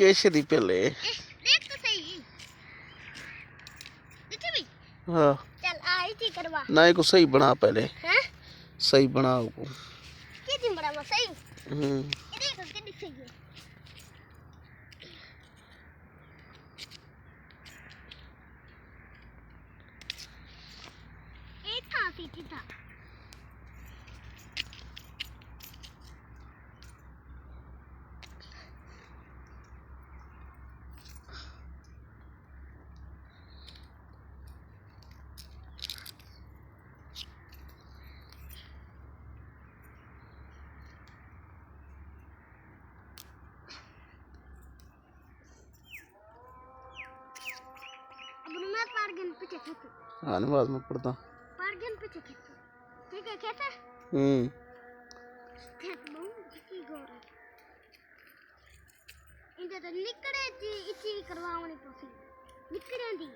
कैसे दी पहले देख तो सही देखी भी। हाँ चल आई थी करवा ना को सही बना पहले हैं सही बनाओ को की दिन बड़ा वो सही ये देखो कितनी सही है एक था सीटी था मैं पार्गन पे चेक हाँ नमाज में पढ़ता पार्गन पे चेक ठीक है कैसा की गोरा इंदे तो निकड़े इची करवावनी पसी निकड़े दी